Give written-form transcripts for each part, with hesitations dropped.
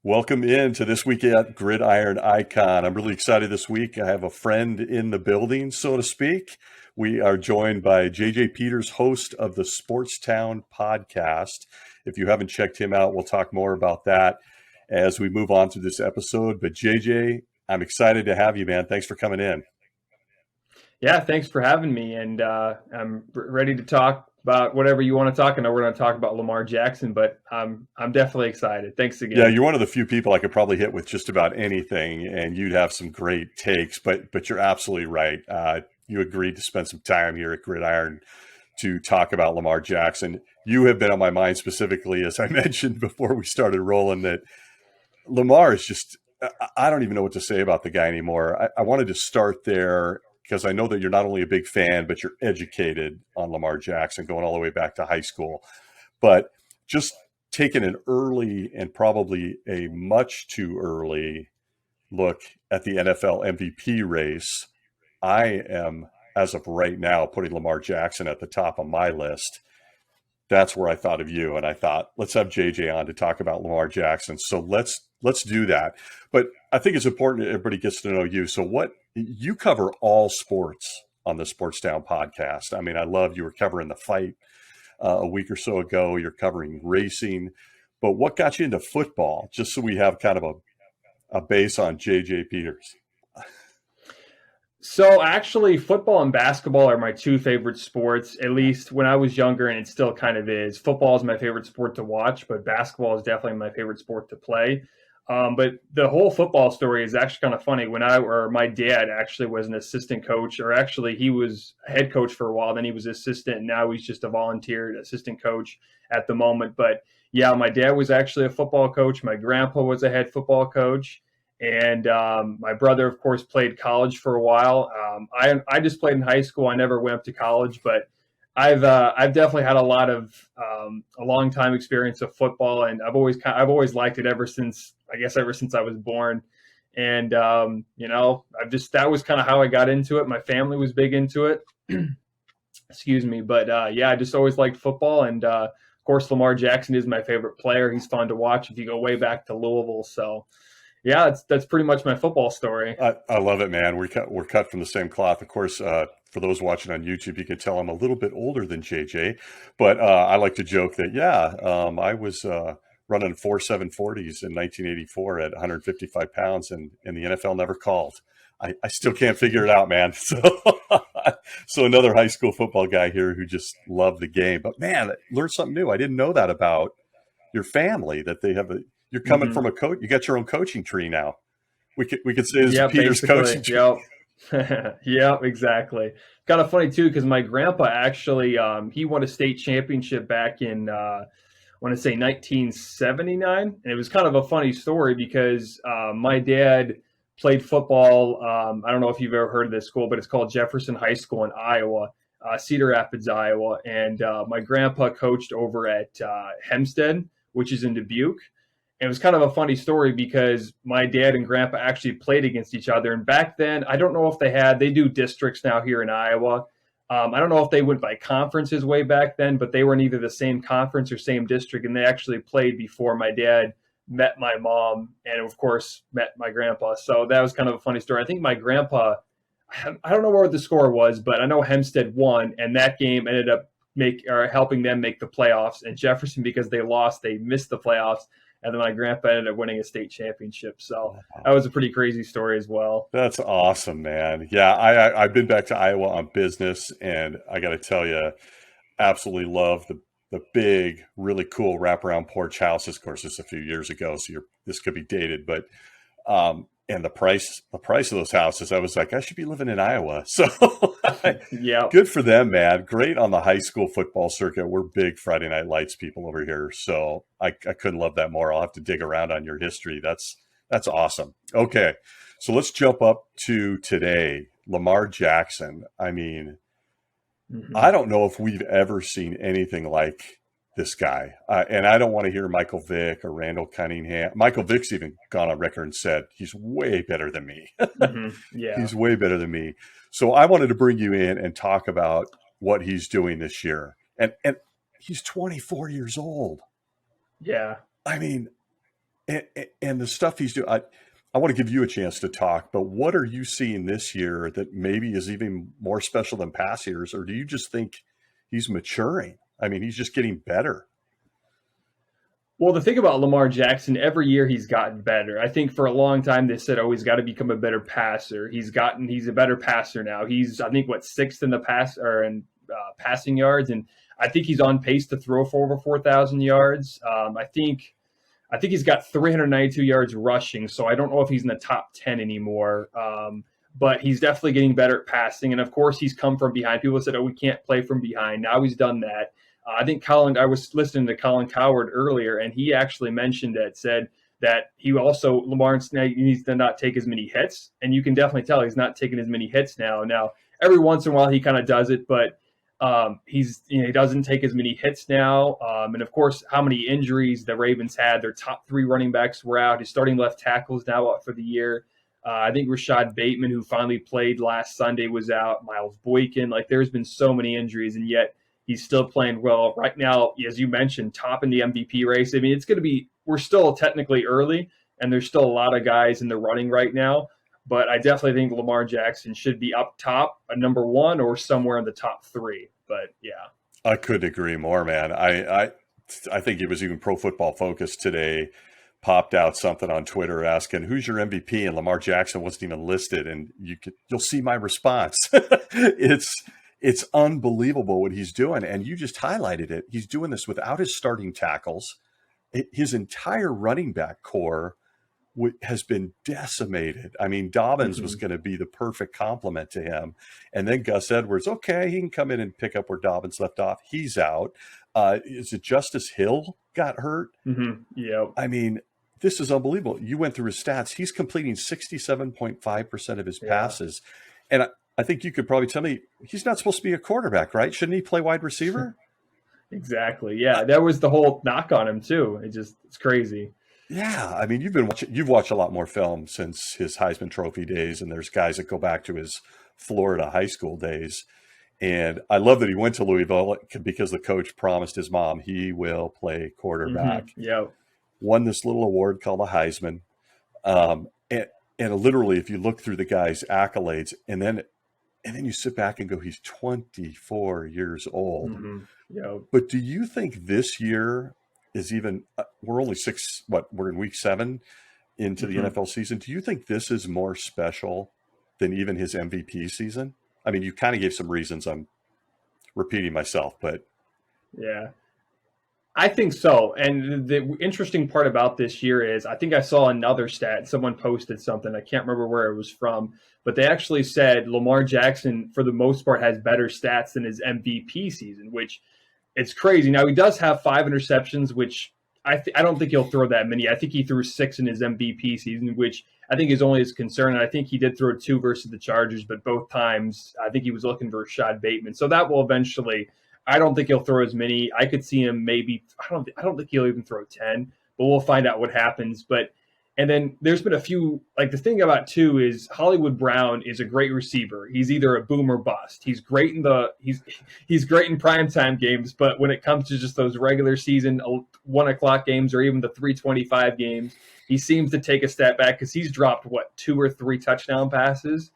Welcome into this week at Gridiron Icon. I'm really excited this week. I have a friend in the building, so to speak. We are joined by JJ Peters, host of the Sportstown podcast. If you haven't checked him out, we'll talk more about that as we move on to this episode. But JJ, I'm excited to have you, man. Thanks for coming in. Yeah, thanks for having me. And I'm ready to talk about whatever you want to talk. I know we're going to talk about Lamar Jackson, but I'm definitely excited. Thanks again. Yeah, you're one of the few people I could probably hit with just about anything, and you'd have some great takes. But you're absolutely right. You agreed to spend some time here at Gridiron to talk about Lamar Jackson. You have been on my mind specifically, as I mentioned before we started rolling, that Lamar is just, I don't even know what to say about the guy anymore. I wanted to start there because I know that you're not only a big fan, but you're educated on Lamar Jackson going all the way back to high school. But just taking an early and probably a much too early look at the NFL MVP race, I am, as of right now, putting Lamar Jackson at the top of my list. That's where I thought of you, and I thought, let's have JJ on to talk about Lamar Jackson. So let's do that. But I think it's important that everybody gets to know you. So what you cover all sports on the Sportstown podcast. I mean, I love you were covering the fight a week or so ago. You're covering racing, but what got you into football? Just so we have kind of a base on JJ Peters. So actually, football and basketball are my two favorite sports, at least when I was younger, and it still kind of is. Football is my favorite sport to watch, but basketball is definitely my favorite sport to play. But the whole football story is actually kind of funny. My dad actually was an assistant coach, or actually he was a head coach for a while. Then he was assistant, and now he's just a volunteer assistant coach at the moment. But yeah, my dad was actually a football coach. My grandpa was a head football coach. And my brother, of course, played college for a while. I just played in high school. I never went up to college, but I've definitely had a long time experience of football, and I've always liked it ever since I was born. And that was kind of how I got into it. My family was big into it. Excuse me, but I just always liked football, and of course, Lamar Jackson is my favorite player. He's fun to watch if you go way back to Louisville. So. Yeah, that's pretty much my football story. I love it, man. We're cut from the same cloth. Of course, for those watching on YouTube, you can tell I'm a little bit older than JJ, but I like to joke that, I was running 4.740s in 1984 at 155 pounds, and the NFL never called. I still can't figure it out, man. So another high school football guy here who just loved the game. But, man, learned something new. I didn't know that about your family, that they have you're coming from a coach. You got your own coaching tree now. We could say this is Peter's coaching tree. Yep. Yep, exactly. Kind of funny too, because my grandpa actually he won a state championship back in I want to say 1979, and it was kind of a funny story because my dad played football. I don't know if you've ever heard of this school, but it's called Jefferson High School in Iowa, Cedar Rapids, Iowa, and my grandpa coached over at Hempstead, which is in Dubuque. And it was kind of a funny story because my dad and grandpa actually played against each other. And back then, I don't know if they do districts now here in Iowa. I don't know if they went by conferences way back then, but they were in either the same conference or same district. And they actually played before my dad met my mom and, of course, met my grandpa. So that was kind of a funny story. I think my grandpa, I don't know what the score was, but I know Hempstead won. And that game ended up helping them make the playoffs. And Jefferson, because they lost, they missed the playoffs. And then my grandpa ended up winning a state championship. So that was a pretty crazy story as well. That's awesome, man. Yeah, I've been back to Iowa on business, and I got to tell you, absolutely love the big, really cool wraparound porch houses. Of course, this is a few years ago, so this could be dated, but and the price of those houses, I was like, I should be living in Iowa. So yeah, good for them, man. Great on the high school football circuit. We're big Friday Night Lights people over here. So I couldn't love that more. I'll have to dig around on your history. That's awesome. Okay. So let's jump up to today. Lamar Jackson. I mean, I don't know if we've ever seen anything like this guy. And I don't want to hear Michael Vick or Randall Cunningham. Michael Vick's even gone on record and said he's way better than me. Yeah, he's way better than me. So I wanted to bring you in and talk about what he's doing this year. And he's 24 years old. Yeah. I mean, and the stuff he's doing. I want to give you a chance to talk, but what are you seeing this year that maybe is even more special than past years, or do you just think he's maturing? I mean, he's just getting better. Well, the thing about Lamar Jackson, every year he's gotten better. I think for a long time they said, "Oh, he's got to become a better passer." He's a better passer now. He's, I think, what, sixth in the passing yards, and I think he's on pace to throw for over 4,000 yards. I think he's got 392 yards rushing, so I don't know if he's in the top 10 anymore. But he's definitely getting better at passing, and of course he's come from behind. People said, "Oh, we can't play from behind." Now he's done that. I was listening to Colin Cowherd earlier, and he actually said that Lamar needs to not take as many hits, and you can definitely tell he's not taking as many hits now. Now, every once in a while he kind of does it, but he doesn't take as many hits now. And of course, how many injuries the Ravens had. Their top 3 running backs were out. His starting left tackle is now out for the year. I think Rashad Bateman, who finally played last Sunday, was out. Miles Boykin. Like, there's been so many injuries, and yet he's still playing well. Right now, as you mentioned, top in the MVP race. I mean, we're still technically early, and there's still a lot of guys in the running right now. But I definitely think Lamar Jackson should be up top, a number 1 or somewhere in the top 3. But yeah, I couldn't agree more, man. I think it was even Pro Football Focus today popped out something on Twitter asking who's your MVP, and Lamar Jackson wasn't even listed. And you'll see my response. It's unbelievable what he's doing, and you just highlighted it. He's doing this without his starting tackles. His entire running back core has been decimated. I mean, Dobbins was going to be the perfect complement to him. And then Gus Edwards, okay, he can come in and pick up where Dobbins left off. He's out. Is it Justice Hill got hurt? Mm-hmm. Yeah. I mean, this is unbelievable. You went through his stats. He's completing 67.5% of his passes. And I think you could probably tell me he's not supposed to be a quarterback, right? Shouldn't he play wide receiver? Exactly. Yeah. That was the whole knock on him too. It's crazy. Yeah, I mean, you've watched a lot more film since his Heisman Trophy days, and there's guys that go back to his Florida high school days. And I love that he went to Louisville because the coach promised his mom he will play quarterback. Mm-hmm. Yeah, won this little award called the Heisman, and literally, if you look through the guy's accolades, and then you sit back and go, he's 24 years old. Mm-hmm. Yeah. But do you think this year is even we're only we're in week 7 into the NFL season. Do you think this is more special than even his MVP season? I mean, you kind of gave some reasons. I'm repeating myself, but yeah, I think so. And the interesting part about this year is I think I saw another stat. Someone posted something. I can't remember where it was from, but they actually said Lamar Jackson, for the most part, has better stats than his MVP season, which it's crazy. Now, he does have 5 interceptions, which I don't think he'll throw that many. I think he threw 6 in his MVP season, which I think is only his concern. And I think he did throw 2 versus the Chargers, but both times I think he was looking for Rashad Bateman. So that will eventually – I don't think he'll throw as many. I could see him maybe – I don't think he'll even throw 10, but we'll find out what happens. And then there's been a few, like the thing about too is Hollywood Brown is a great receiver. He's either a boom or bust. He's great in he's great in primetime games, but when it comes to just those regular season 1 o'clock games or even the 3:25 games, he seems to take a step back because he's dropped 2 or 3 touchdown passes.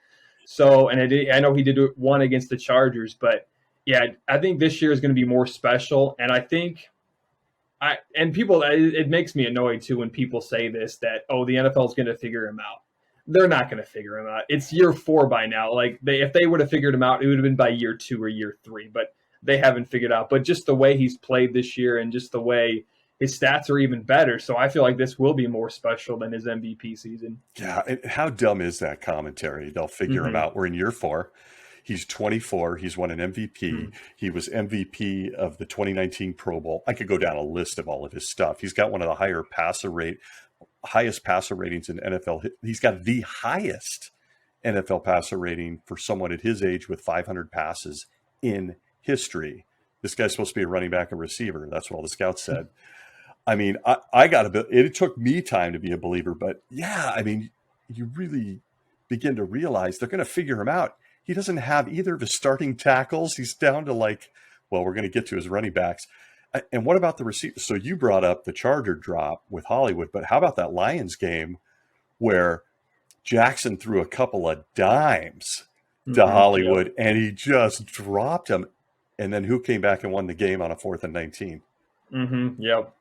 So, and I know he did one against the Chargers, but yeah, I think this year is going to be more special. And I think it makes me annoyed too when people say this, that, oh, the NFL is going to figure him out. They're not going to figure him out. It's year 4 by now. Like if they would have figured him out, it would have been by year 2 or year 3, but they haven't figured out. But just the way he's played this year and just the way his stats are even better. So I feel like this will be more special than his MVP season. Yeah. And how dumb is that commentary? They'll figure him out. We're in year 4. He's 24. He's won an MVP. He was MVP of the 2019 Pro Bowl. I could go down a list of all of his stuff. He's got one of the highest passer ratings in NFL. He's got the highest NFL passer rating for someone at his age with 500 passes in history. This guy's supposed to be a running back and receiver. That's what all the scouts said. I mean, I got a bit. It took me time to be a believer, but yeah, I mean, you really begin to realize they're going to figure him out. He doesn't have either of his starting tackles. He's down to we're going to get to his running backs. And what about the receiver? So you brought up the Charger drop with Hollywood, but how about that Lions game where Jackson threw a couple of dimes to Hollywood Yep. and he just dropped him? And then who came back and won the game on a 4th and 19? Yep.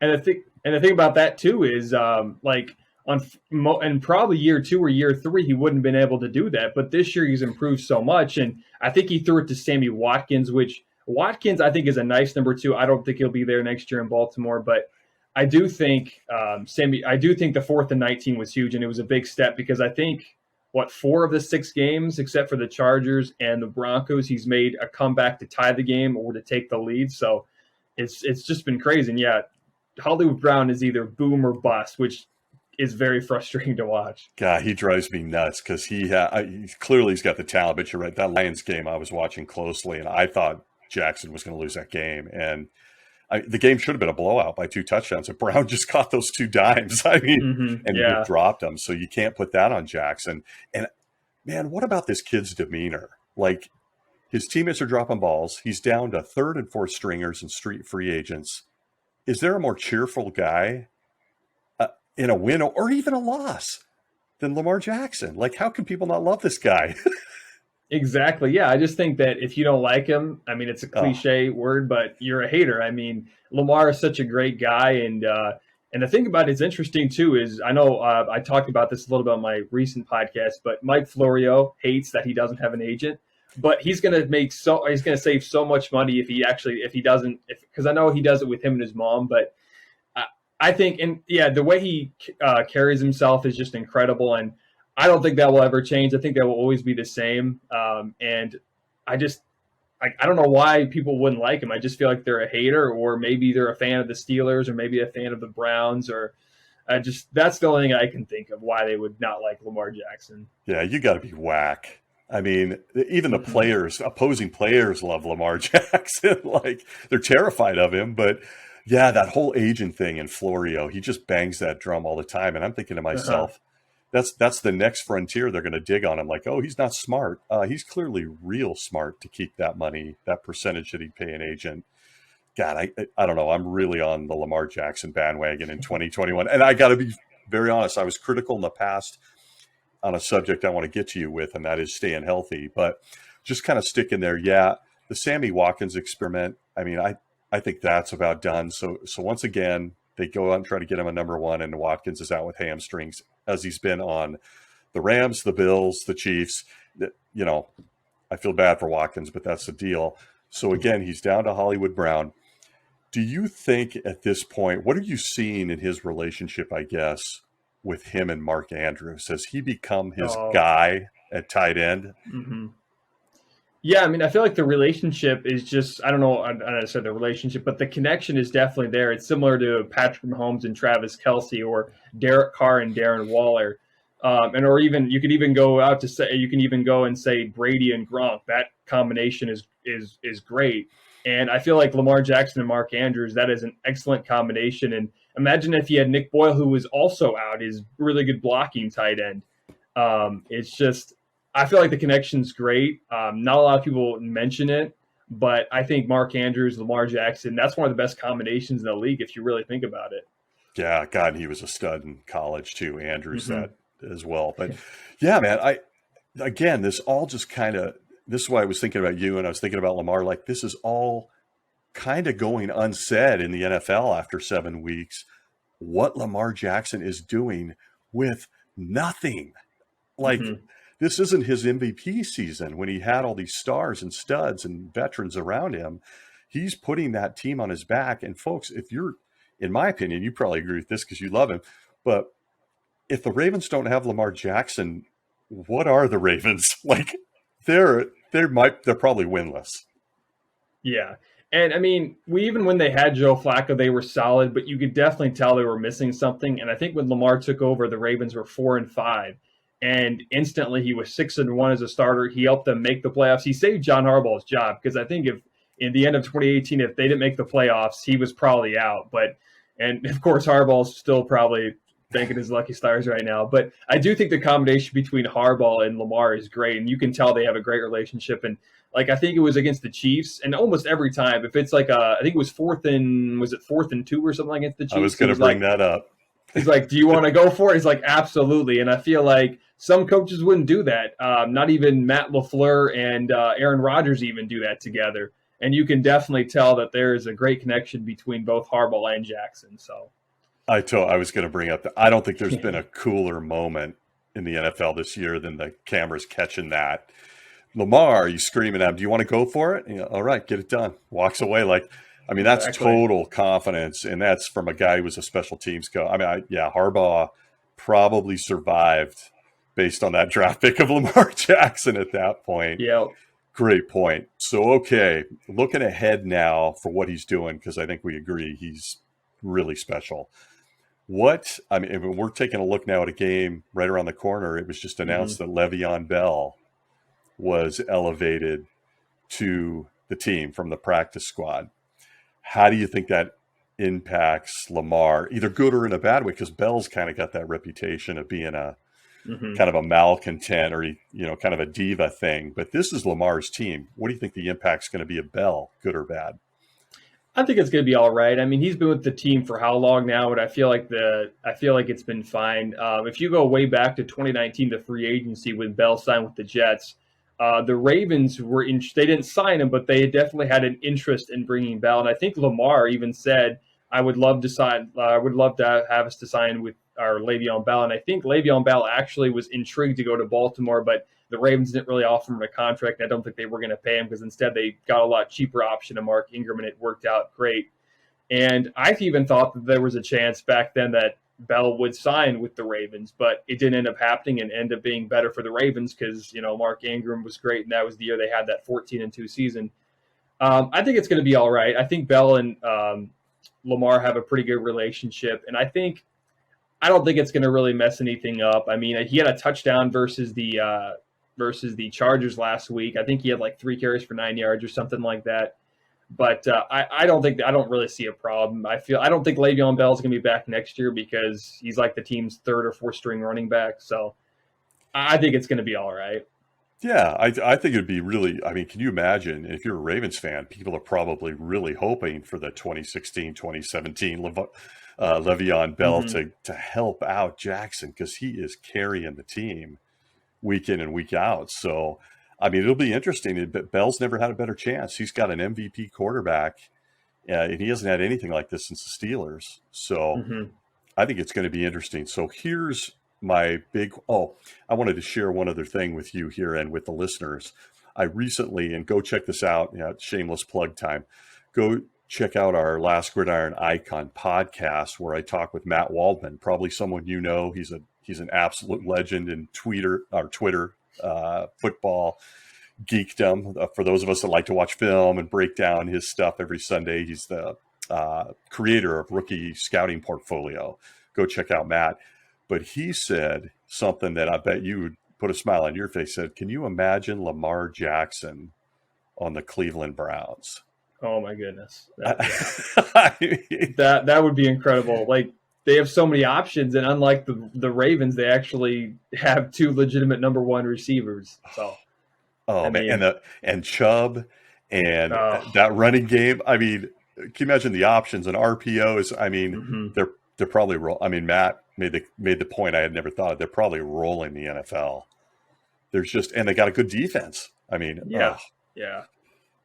And the thing about that too is like and probably year 2 or year 3 he wouldn't have been able to do that, but this year he's improved so much, and I think he threw it to Sammy Watkins, which Watkins I think is a nice number 2. I don't think he'll be there next year in Baltimore, but I do think I do think the 4th and 19 was huge, and it was a big step because I think 4 of the 6 games, except for the Chargers and the Broncos, he's made a comeback to tie the game or to take the lead. So it's just been crazy. And yeah, Hollywood Brown is either boom or bust, which is very frustrating to watch. God, he drives me nuts because clearly he's got the talent. But you're right, that Lions game I was watching closely, and I thought Jackson was going to lose that game, and the game should have been a blowout by 2 touchdowns. And Brown just caught those 2 dimes. I mean, and he dropped them, so you can't put that on Jackson. And man, what about this kid's demeanor? Like, his teammates are dropping balls. He's down to 3rd and 4th stringers and street free agents. Is there a more cheerful guy in a win or even a loss than Lamar Jackson? Like, how can people not love this guy? Exactly. Yeah. I just think that if you don't like him, I mean, it's a cliche word, but you're a hater. I mean, Lamar is such a great guy. And the thing about it is interesting too, is I know I talked about this a little bit on my recent podcast, but Mike Florio hates that he doesn't have an agent, but he's going to save so much money if he doesn't, because I know he does it with him and his mom, but I think, and yeah, the way he carries himself is just incredible. And I don't think that will ever change. I think that will always be the same. And I don't know why people wouldn't like him. I just feel like they're a hater, or maybe they're a fan of the Steelers, or maybe a fan of the Browns, or that's the only thing I can think of why they would not like Lamar Jackson. Yeah, you got to be whack. I mean, even the players, opposing players, love Lamar Jackson. Like, they're terrified of him. But yeah, that whole agent thing in Florio, he just bangs that drum all the time. And I'm thinking to myself, that's the next frontier they're going to dig on him. Like, oh, he's not smart. He's clearly real smart to keep that money, that percentage that he'd pay an agent. God, I don't know. I'm really on the Lamar Jackson bandwagon in 2021. And I got to be very honest. I was critical in the past on a subject I want to get to you with, and that is staying healthy. But just kind of sticking there. Yeah, the Sammy Watkins experiment, I mean, I think that's about done. So once again, they go out and try to get him a number 1, and Watkins is out with hamstrings, as he's been on the Rams, the Bills, the Chiefs. You know, I feel bad for Watkins, but that's the deal. So again, he's down to Hollywood Brown. Do you think at this point, what are you seeing in his relationship, I guess, with him and Mark Andrews? Has he become his guy at tight end? Mm-hmm. Yeah, I mean, I feel like the relationship is just, I don't know, I said the relationship, but the connection is definitely there. It's similar to Patrick Mahomes and Travis Kelce, or Derek Carr and Darren Waller. Or even, you could even go out to say, you can even go and say Brady and Gronk. That combination is great. And I feel like Lamar Jackson and Mark Andrews, that is an excellent combination. And imagine if you had Nick Boyle, who was also out, is really good blocking tight end. It's just, I feel like the connection's great. Not a lot of people mention it, but I think Mark Andrews, Lamar Jackson, that's one of the best combinations in the league if you really think about it. Yeah, God, he was a stud in college too. Andrews that as well. But yeah, man, this all just kind of, this is why I was thinking about you and I was thinking about Lamar. Like, this is all kind of going unsaid in the NFL after 7 weeks. What Lamar Jackson is doing with nothing. Like, this isn't his MVP season when he had all these stars and studs and veterans around him. He's putting that team on his back. And folks, if you're, in my opinion, you probably agree with this because you love him, but if the Ravens don't have Lamar Jackson, what are the Ravens? Like, they're probably winless. Yeah. And I mean, even when they had Joe Flacco, they were solid, but you could definitely tell they were missing something. And I think when Lamar took over, the Ravens were 4-5. And instantly he was 6-1 as a starter. He helped them make the playoffs. He saved John Harbaugh's job, because I think if in the end of 2018, if they didn't make the playoffs, he was probably out. And of course, Harbaugh's still probably thanking his lucky stars right now. But I do think the combination between Harbaugh and Lamar is great, and you can tell they have a great relationship. And like I think it was against the Chiefs, and almost every time, if it's like I think it was 4th and 2 or something against the Chiefs. I was going to bring that up. He's like, "Do you want to go for it?" He's like, "Absolutely." And I feel like some coaches wouldn't do that. Not even Matt LaFleur and Aaron Rodgers even do that together. And you can definitely tell that there is a great connection between both Harbaugh and Jackson. So, I was going to bring up that I don't think there's been a cooler moment in the NFL this year than the cameras catching that. Lamar, you screaming at him, "Do you want to go for it?" All right, get it done. Walks away like, I mean, that's total confidence, and that's from a guy who was a special teams coach. I mean, Harbaugh probably survived based on that draft pick of Lamar Jackson at that point. Yeah. Great point. So, okay, looking ahead now for what he's doing, because I think we agree he's really special. When we're taking a look now at a game right around the corner, it was just announced that Le'Veon Bell was elevated to the team from the practice squad. How do you think that impacts Lamar, either good or in a bad way? Because Bell's kind of got that reputation of being a kind of a malcontent or, kind of a diva thing. But this is Lamar's team. What do you think the impact's going to be of Bell, good or bad? I think it's going to be all right. I mean, he's been with the team for how long now? And I feel like it's been fine. If you go way back to 2019, the free agency when Bell signed with the Jets, the Ravens they didn't sign him, but they definitely had an interest in bringing Bell. And I think Lamar even said, I would love to have us to sign with our Le'Veon Bell. And I think Le'Veon Bell actually was intrigued to go to Baltimore, but the Ravens didn't really offer him a contract. And I don't think they were going to pay him because instead they got a lot cheaper option of Mark Ingram, and it worked out great. And I even thought that there was a chance back then that Bell would sign with the Ravens, but it didn't end up happening and ended up being better for the Ravens because, Mark Ingram was great, and that was the year they had that 14-2 season. I think it's going to be all right. I think Bell and Lamar have a pretty good relationship, and I don't think it's going to really mess anything up. I mean, he had a touchdown versus the Chargers last week. I think he had like 3 carries for 9 yards or something like that. But I don't really see a problem. I don't think Le'Veon Bell is going to be back next year because he's like the team's 3rd or 4th string running back. So I think it's going to be all right. Yeah, I think it'd be really, I mean, can you imagine if you're a Ravens fan, people are probably really hoping for the 2016, 2017 Le'Veon Bell to help out Jackson because he is carrying the team week in and week out. So, I mean, it'll be interesting. But Bell's never had a better chance. He's got an MVP quarterback, and he hasn't had anything like this since the Steelers. So I think it's going to be interesting. So here's my I wanted to share one other thing with you here and with the listeners. I recently, and go check this out, shameless plug time, go check out our Last Gridiron Icon podcast where I talk with Matt Waldman, probably someone you know. He's an absolute legend in Twitter football geekdom. For those of us that like to watch film and break down his stuff every Sunday, he's the creator of Rookie Scouting Portfolio. Go check out Matt. But he said something that I bet you would put a smile on your face. Said, "Can you imagine Lamar Jackson on the Cleveland Browns?" Oh my goodness, that would be incredible. Like, they have so many options, and unlike the Ravens, they actually have 2 legitimate number 1 receivers. So, and Chubb and that running game. I mean, can you imagine the options and RPOs? I mean, they're probably I mean, Matt made the point I had never thought of. They're probably rolling the NFL. And they got a good defense. I mean, yeah.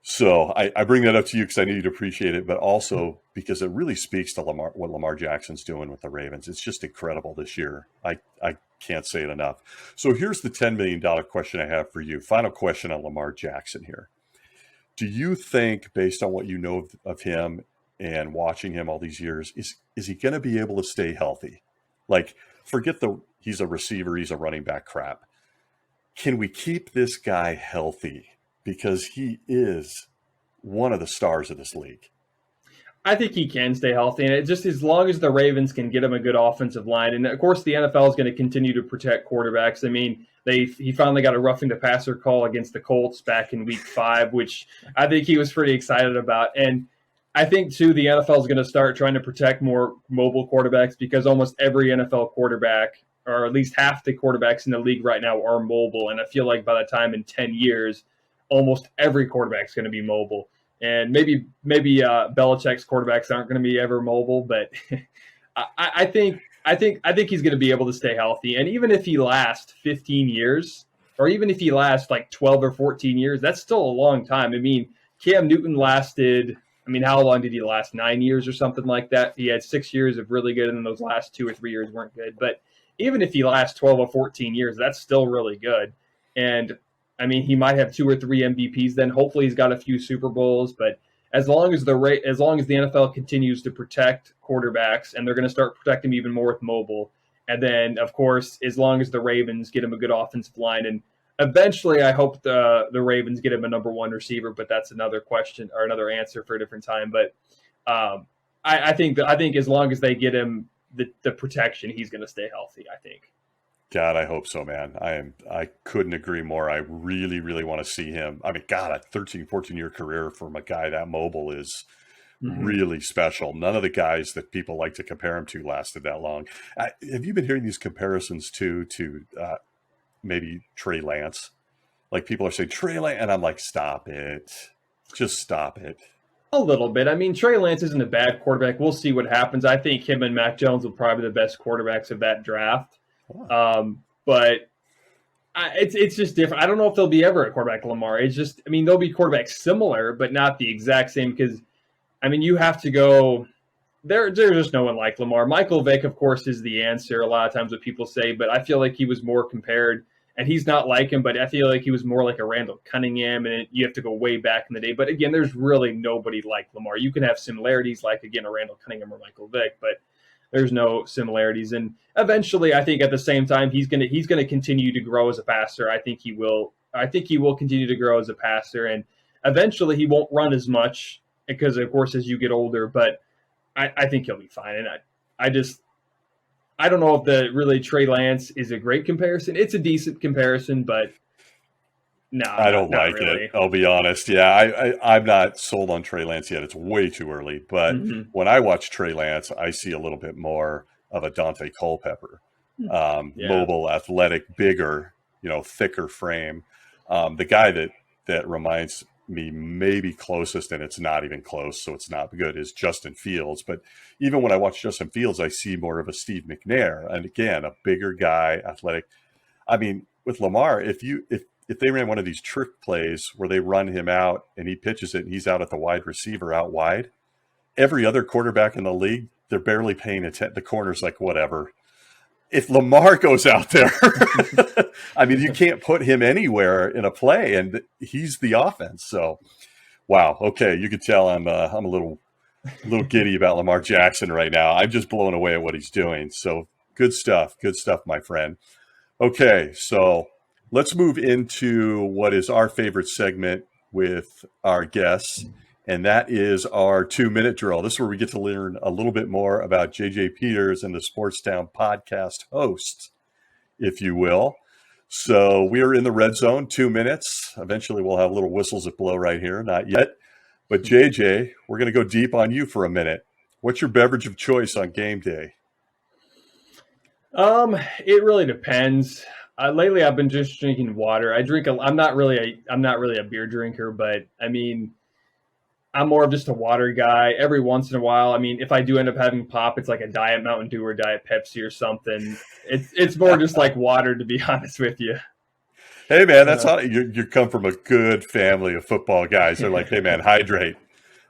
So I bring that up to you because I know you'd appreciate it, but also because it really speaks to what Lamar Jackson's doing with the Ravens. It's just incredible this year. I can't say it enough. So here's the $10 million question I have for you. Final question on Lamar Jackson here. Do you think, based on what you know of him and watching him all these years, is he going to be able to stay healthy? Like, forget he's a receiver, he's a running back crap. Can we keep this guy healthy? Because he is one of the stars of this league. I think he can stay healthy, and just as long as the Ravens can get him a good offensive line, and of course the NFL is going to continue to protect quarterbacks. I mean, he finally got a roughing the passer call against the Colts back in Week 5, which I think he was pretty excited about. And I think too the NFL is going to start trying to protect more mobile quarterbacks because almost every NFL quarterback, or at least half the quarterbacks in the league right now, are mobile. And I feel like by the time in 10 years, almost every quarterback is going to be mobile. And maybe Belichick's quarterbacks aren't going to be ever mobile, but I think he's going to be able to stay healthy. And even if he lasts 15 years, or even if he lasts like 12 or 14 years, that's still a long time. I mean, Cam Newton lasted, I mean, how long did he last? 9 years or something like that? He had 6 years of really good, and then those last 2 or 3 years weren't good. But even if he lasts 12 or 14 years, that's still really good. And I mean, he might have 2 or 3 MVPs then. Hopefully he's got a few Super Bowls, but as long as the NFL continues to protect quarterbacks, and they're going to start protecting them even more with mobile, and then of course, as long as the Ravens get him a good offensive line, and eventually I hope the Ravens get him a number 1 receiver, but that's another question or another answer for a different time. But I think as long as they get him the protection, he's going to stay healthy, I think. God, I hope so, man. I couldn't agree more. I really, really want to see him. I mean, God, a 13, 14-year career from a guy that mobile is really special. None of the guys that people like to compare him to lasted that long. Have you been hearing these comparisons to maybe Trey Lance? Like people are saying Trey Lance, and I'm like, stop it. Just stop it. A little bit. I mean, Trey Lance isn't a bad quarterback. We'll see what happens. I think him and Mac Jones will probably be the best quarterbacks of that draft. But it's just different. I don't know if there'll be ever a quarterback Lamar. It's just, I mean, there'll be quarterbacks similar, but not the exact same because, I mean, you have to go – there's just no one like Lamar. Michael Vick, of course, is the answer a lot of times what people say, but I feel like he was more compared – and he's not like him, but I feel like he was more like a Randall Cunningham, and you have to go way back in the day. But again, there's really nobody like Lamar. You can have similarities like, again, a Randall Cunningham or Michael Vick, but there's no similarities. And eventually, I think at the same time, he's gonna continue to grow as a passer. I think he will continue to grow as a passer, and eventually he won't run as much because, of course, as you get older. But I think he'll be fine. And I don't know if the Trey Lance is a great comparison. It's a decent comparison, but no, I don't like really. it. I'll be honest. Yeah, I'm not sold on Trey Lance yet. It's way too early. But when I watch Trey Lance, I see a little bit more of a Dante Culpepper. Mobile, athletic, bigger, thicker frame. The guy that reminds me maybe closest, and it's not even close, so it's not good, is Justin Fields. But even when I watch Justin Fields, I see more of a Steve McNair. And again, a bigger guy, athletic. I mean, with Lamar, if they ran one of these trick plays where they run him out and he pitches it and he's out at the wide receiver out wide, every other quarterback in the league, they're barely paying attention. The corner's like, whatever. If Lamar goes out there, I mean, you can't put him anywhere in a play, and he's the offense. So, wow. Okay, you can tell I'm a little giddy about Lamar Jackson right now. I'm just blown away at what he's doing. So, good stuff, my friend. Okay, so let's move into what is our favorite segment with our guests, and that is our 2-minute drill. This is where we get to learn a little bit more about JJ Peters and the Sportstown podcast host, if you will. So we are in the red zone, 2 minutes. Eventually we'll have little whistles that blow right here. Not yet. But JJ, we're going to go deep on you for a minute. What's your beverage of choice on game day? It really depends. Lately I've been just drinking water. I'm not really a beer drinker, but I mean, I'm more of just a water guy. Every once in a while, I mean, if I do end up having pop, it's like a Diet Mountain Dew or Diet Pepsi or something. It's more just like water, to be honest with you. Hey, man, that's how you come from a good family of football guys. They're like, hey, man, hydrate.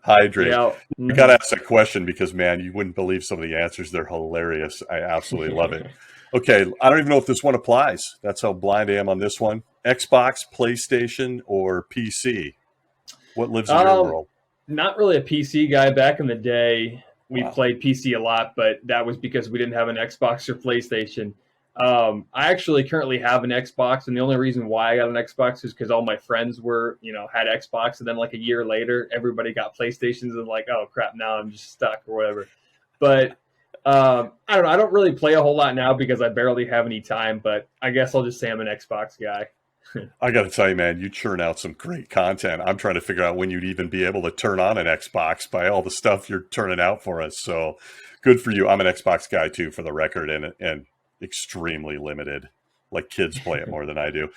Yeah. I got to ask that question because, man, you wouldn't believe some of the answers. They're hilarious. I absolutely love it. Okay, I don't even know if this one applies. That's how blind I am on this one. Xbox, PlayStation, or PC? What lives in your world? Not really a PC guy. Back in the day, we played PC a lot, but that was because we didn't have an Xbox or PlayStation. I actually currently have an Xbox, and the only reason why I got an Xbox is because all my friends had Xbox, and then like a year later, everybody got PlayStations, and like, oh crap, now I'm just stuck or whatever. But I don't know. I don't really play a whole lot now because I barely have any time, but I guess I'll just say I'm an Xbox guy. I got to tell you, man, you churn out some great content. I'm trying to figure out when you'd even be able to turn on an Xbox by all the stuff you're turning out for us. So good for you. I'm an Xbox guy too, for the record, and extremely limited. Like kids play it more than I do.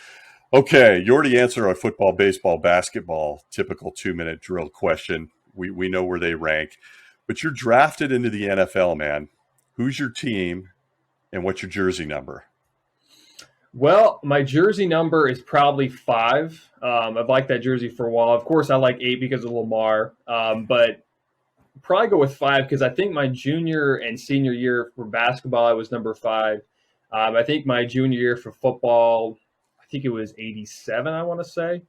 Okay, you already answered our football, baseball, basketball typical 2-minute drill question. We know where they rank, but you're drafted into the NFL, man. Who's your team, and what's your jersey number? Well, my jersey number is probably 5. I've liked that jersey for a while. Of course, I like 8 because of Lamar, but probably go with 5 because I think my junior and senior year for basketball, I was number 5. I think my junior year for football, I think it was 87, I want to say,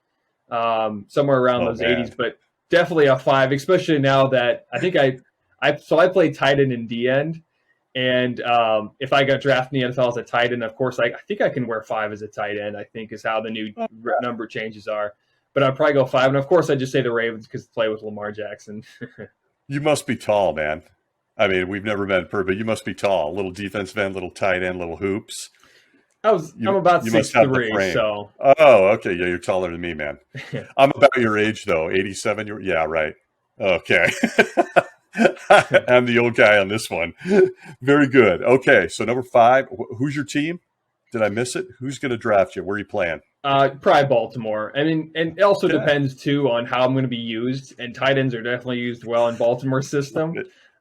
somewhere around those man. 80s, but definitely a 5, especially now that I think I played tight end and D end. And if I got drafted in the NFL as a tight end, of course, I think I can wear 5 as a tight end, I think is how the new number changes are. But I'd probably go 5. And, of course, I just say the Ravens because play with Lamar Jackson. You must be tall, man. I mean, we've never met in person, but you must be tall. Little defensive end, little tight end, little hoops. I'm about 6'3", so. Oh, okay. Yeah, you're taller than me, man. I'm about your age, though. 87? Yeah, right. Okay. I'm the old guy on this one. Very good. Okay, so number 5, who's your team? Did I miss it? Who's going to draft you? Where are you playing? Probably Baltimore. I mean, and it also depends, too, on how I'm going to be used. And tight ends are definitely used well in Baltimore's system.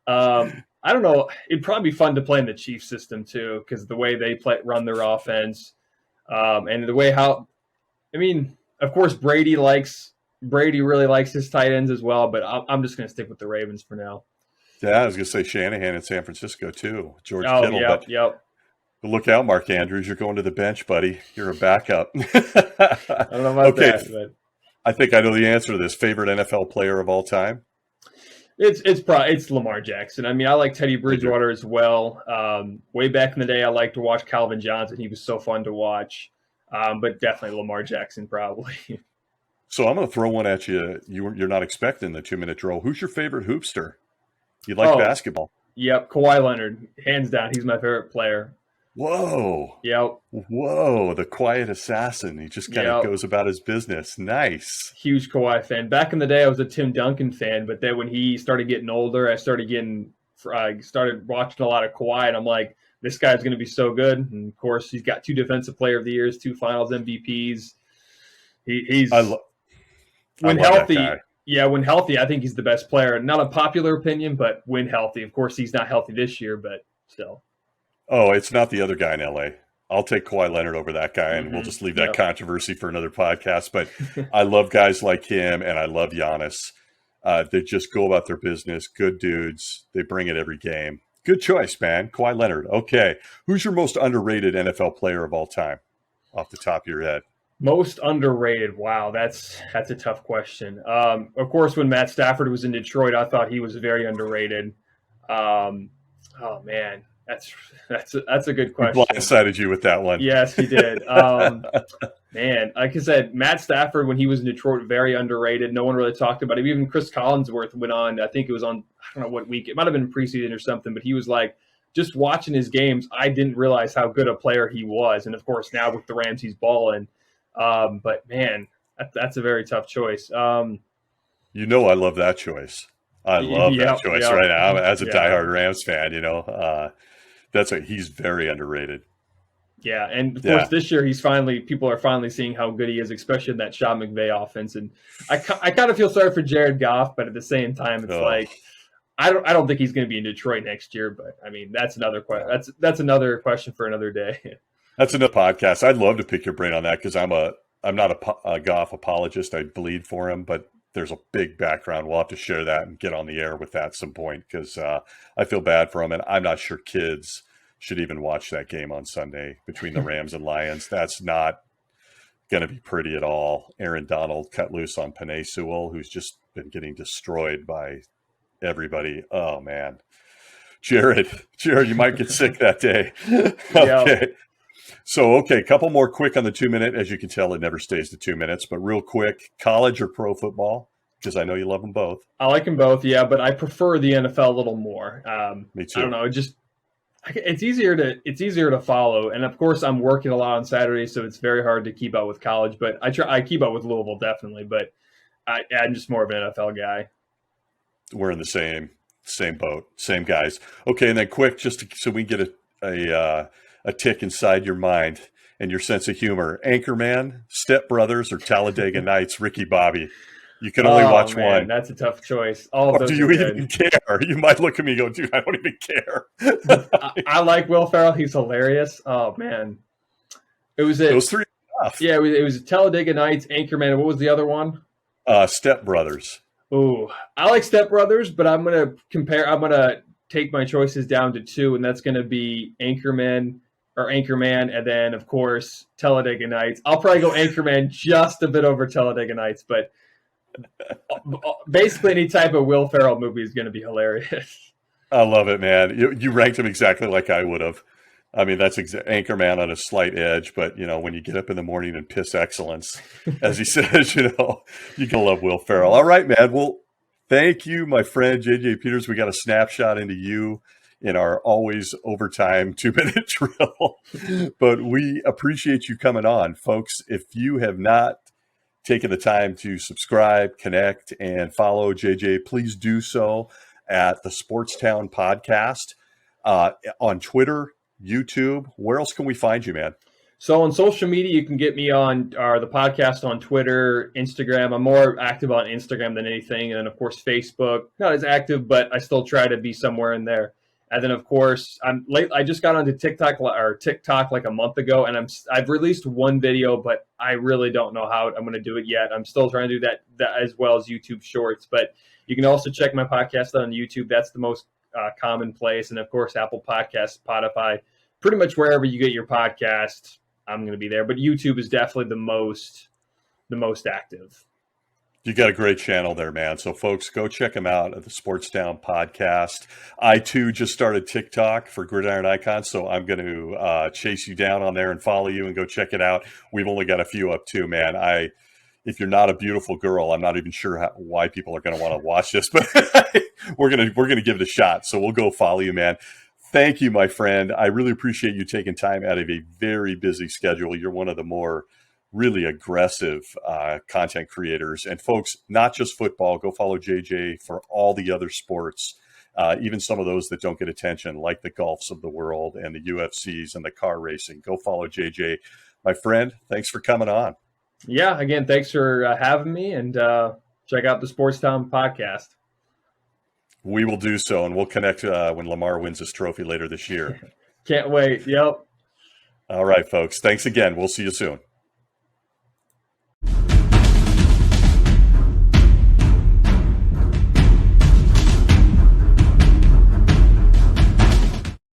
I don't know. It'd probably be fun to play in the Chiefs system, too, because the way they run their offense and the way of course, Brady really likes his tight ends as well, but I'm just going to stick with the Ravens for now. Yeah, I was going to say Shanahan in San Francisco, too. George Kittle. Yep. But look out, Mark Andrews. You're going to the bench, buddy. You're a backup. I don't know about that. But I think I know the answer to this. Favorite NFL player of all time? It's Lamar Jackson. I mean, I like Teddy Bridgewater as well. Way back in the day, I liked to watch Calvin Johnson. He was so fun to watch. But definitely Lamar Jackson, probably. So I'm going to throw one at you. You're not expecting the 2-minute drill. Who's your favorite hoopster? You like basketball? Yep, Kawhi Leonard, hands down. He's my favorite player. Whoa. Yep. Whoa, the quiet assassin. He just kind of goes about his business. Nice. Huge Kawhi fan. Back in the day, I was a Tim Duncan fan, but then when he started getting older, I started watching a lot of Kawhi, and I'm like, this guy's going to be so good. And, of course, he's got 2 Defensive Player of the Years, 2 Finals MVPs. When healthy, when healthy, I think he's the best player. Not a popular opinion, but when healthy. Of course, he's not healthy this year, but still. Oh, it's not the other guy in LA. I'll take Kawhi Leonard over that guy, and we'll just leave that controversy for another podcast. But I love guys like him, and I love Giannis. They just go about their business. Good dudes. They bring it every game. Good choice, man. Kawhi Leonard. Okay. Who's your most underrated NFL player of all time, off the top of your head? Most underrated. Wow, that's a tough question. Of course, when Matt Stafford was in Detroit, I thought he was very underrated. Oh man, that's a good question. He blindsided you with that one. Yes, he did. Man, like I said, Matt Stafford when he was in Detroit, very underrated. No one really talked about him. Even Chris Collinsworth went on. I think it was on. I don't know what week. It might have been preseason or something. But he was like, just watching his games, I didn't realize how good a player he was. And of course, now with the Rams, he's balling. But man, that's a very tough choice. I love that choice. I love that choice right now. As a diehard Rams fan, he's very underrated. Yeah, and of course this year people are finally seeing how good he is, especially in that Sean McVay offense. And I kind of feel sorry for Jared Goff, but at the same time, it's like I don't think he's going to be in Detroit next year. But I mean, that's another question. That's another question for another day. That's another podcast. I'd love to pick your brain on that because I'm not a Goff apologist. I bleed for him, but there's a big background. We'll have to share that and get on the air with that at some point because I feel bad for him, and I'm not sure kids should even watch that game on Sunday between the Rams and Lions. That's not going to be pretty at all. Aaron Donald cut loose on Penei Sewell, who's just been getting destroyed by everybody. Oh, man. Jared, you might get sick that day. Okay. So, a couple more quick on the 2-minute. As you can tell, it never stays to 2 minutes. But real quick, college or pro football? Because I know you love them both. I like them both, yeah, but I prefer the NFL a little more. Me too. I don't know, It's easier to follow, and of course I'm working a lot on Saturdays, so it's very hard to keep up with college. But I keep up with Louisville definitely, but I'm just more of an NFL guy. We're in the same boat, same guys. Okay, and then quick, so we can get a tick inside your mind and your sense of humor. Anchorman, Step Brothers, or Talladega Nights, Ricky Bobby. You can only watch one. That's a tough choice. All of Or those do you are even good. care? You might look at me and go, dude, I don't even care. I like Will Ferrell. He's hilarious. Oh man, it was Those three are tough. yeah. It was Talladega Nights, Anchorman. What was the other one? Step Brothers. Ooh, I like Step Brothers, but I'm gonna take my choices down to two, and that's gonna be Anchorman, and then of course Talladega Nights. I'll probably go Anchorman just a bit over Talladega Nights, but basically any type of Will Ferrell movie is gonna be hilarious. I love it, man. You ranked them exactly like I would have. I mean, that's Anchorman on a slight edge, but when you get up in the morning and piss excellence, as he says, you can love Will Ferrell. All right, man. Well, thank you, my friend JJ Peters. We got a snapshot into you in our always overtime 2-minute drill, but we appreciate you coming on, folks. If you have not taken the time to subscribe, connect, and follow JJ, please do so at the Sportstown Podcast on Twitter, YouTube. Where else can we find you, man? So on social media, you can get me on the podcast on Twitter, Instagram. I'm more active on Instagram than anything, and then of course Facebook. Not as active, but I still try to be somewhere in there. And then of course I just got onto TikTok like a month ago, and I've released one video, but I really don't know how I'm going to do it yet. I'm still trying to do that as well as YouTube Shorts. But you can also check my podcast on YouTube. That's the most common place, and of course Apple Podcasts, Spotify, pretty much wherever you get your podcast, I'm going to be there. But YouTube is definitely the most active. You got a great channel there, man. So folks, go check him out at the Sportstown Podcast. I too just started TikTok for Gridiron Icons, so I'm going to chase you down on there and follow you and go check it out. We've only got a few up too, man. If you're not a beautiful girl, I'm not even sure why people are going to want to watch this, but we're gonna give it a shot. So we'll go follow you, man. Thank you, my friend. I really appreciate you taking time out of a very busy schedule. You're one of the more really aggressive content creators. And folks, not just football, go follow JJ for all the other sports, even some of those that don't get attention, like the golfs of the world and the UFCs and the car racing. Go follow JJ. My friend, thanks for coming on. Yeah, again, thanks for having me, and check out the Sportstown Podcast. We will do so, and we'll connect when Lamar wins his trophy later this year. Can't wait. Yep. All right, folks. Thanks again. We'll see you soon.